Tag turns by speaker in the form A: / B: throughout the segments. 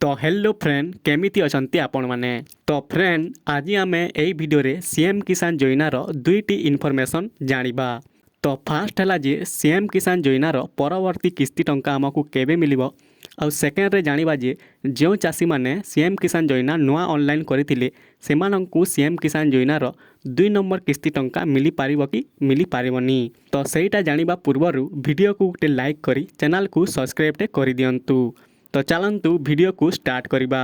A: तो hello friend केमिति अछंती आपण माने। तो फ्रेंड आज आमे एई वीडियो रे सीएम किसान योजनार दुईटी इनफॉरमेशन जानिबा। तो फास्ट है जे सीएम किसान योजनार परवर्ती किस्ती टंका आमको केबे मिलिबो आउ सेकेंड रे जानिबा जे जो चासी माने सीएम किसान योजना नुआ ऑनलाइन करथिले सेमानंकु सीएम किसान योजनार 2 नंबर किस्ती टंका मिली पारिबो कि मिली पारिबोनी। तो सेटा जानिबा पूर्वरु वीडियो को गोटे लाइक करी चैनल को सब्सक्राइब टे करि दियंतु। तो चलंतु वीडियो को स्टार्ट करिबा।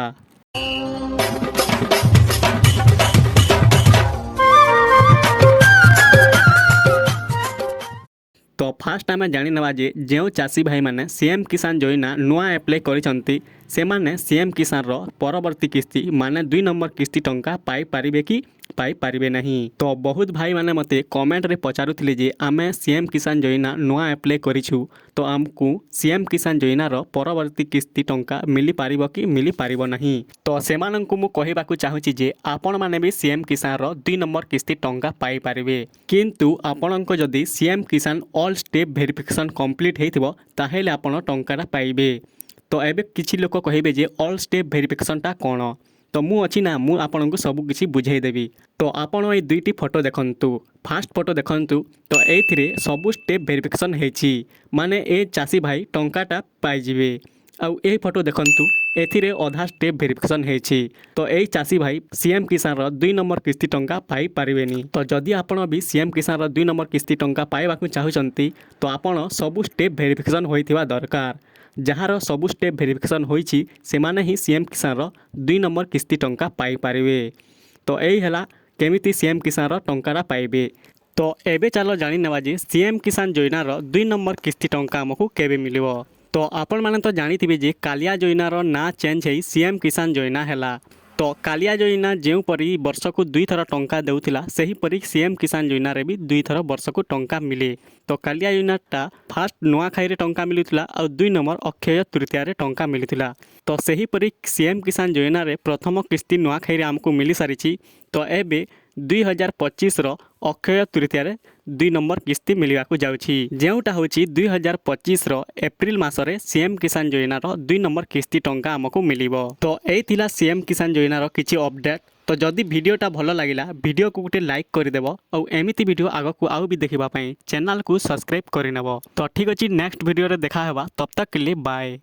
A: तो फास्ट आम जानी नवा जे जो चासी भाई माने सीएम किसान योजना नुआ एप्लाई करिसंती सेमाने सीएम किसान रो परवर्ती किस्ती माने 2 नंबर किस्ती टंका पाई पारिबे कि पाई पारिबे नहीं। तो बहुत भाई माने मते कमेंट रे पचारुथिले जे आमे सीएम किसान योजना नुआ एप्लाई करिछु तो आमको सीएम किसान योजना रो परवर्ती किस्ती टंका मिली पारिबो कि मिली पारिबो नहीं। तो सेमानंकु मु कहिबाकु चाहूची जे आपण माने भी सीएम किसान रो 2 नंबर किस्ती टंका पाई पारिबे किंतु आपणको जदी सीएम किसान ऑल स्टेप वेरिफिकेशन कंप्लीट हेथिबो ताहेले आपण टंकाटा पाइबे। तो एबे किछि लोक कहिबे जे ऑल स्टेप वेरिफिकेशन टा कोन तो मु अछि ना मु आपनको सब किछि बुझाई देबी। तो आपण ए दुईटी फोटो देखंतु फास्ट फोटो देखंतु तो एथिरे सब स्टेप वेरिफिकेशन हेछि माने ए चासी भाई टंकाटा पाई जिवे। आउ ए फोटो देखंतु एथिरे आधा स्टेप वेरिफिकेशन हेछि तो ए चासी भाई सीएम किसान रो 2 नंबर किस्ती टंका पाई पारिबेनी। तो जदि आपण भी सीएम किसान रो 2 नंबर किस्ती टंका पाइबाकु चाहुचंती तो आपण सब स्टेप वेरिफिकेशन होइथिबा दरकार। जହାର सब स्टेप वेरिफिकेशन होइछि सेमाने ही सीएम किसान रो 2 नंबर किस्ती टंका पाई पारिबे। तो एई हला केमिति सीएम किसान रो टंकारा पाइबे। तो एबे चलो जानि नेबा जे सीएम किसान योजना रो 2 नंबर किस्ती टंका हमकु केबे मिलिबो। तो आपण माने तो जानिथिबे जे कालिया योजना रो ना चेंज हेई सीएम किसान योजना हैला। तो कालिया योजना जेउ परी वर्ष को 2 थर टंका देउथिला सेही परी सीएम किसान योजना रे भी 2 थर वर्ष को टंका मिले। तो कालिया योजनाटा फास्ट नुआ खाई रे टंका मिलुथिला और 2 नंबर अक्षय तृतीया रे टंका मिलुथिला। तो सेही परी सीएम किसान योजना रे प्रथम किस्ती नुआ खाई रे हमको मिली सारिछि। तो एबे 2025 रो अक्षय तृतीया रे 2 नंबर किस्ती मिलिया को जाउछि जेउटा होछि 2025 रो एप्रिल मासरे सीएम किसान योजना रो 2 नंबर किस्ती टंका हमको मिलिबो। तो एई थिला सीएम किसान योजना रो किछि अपडेट। तो जदि वीडियोटा भलो लागिला वीडियो को गोटे लाइक कर देबो और एमिति वीडियो आगो को आउ भी देखिबा पई चैनल को सब्सक्राइब करि नेबो। तो ठीक अछि नेक्स्ट वीडियो रे देखा हेबा तब तक के लिए बाय।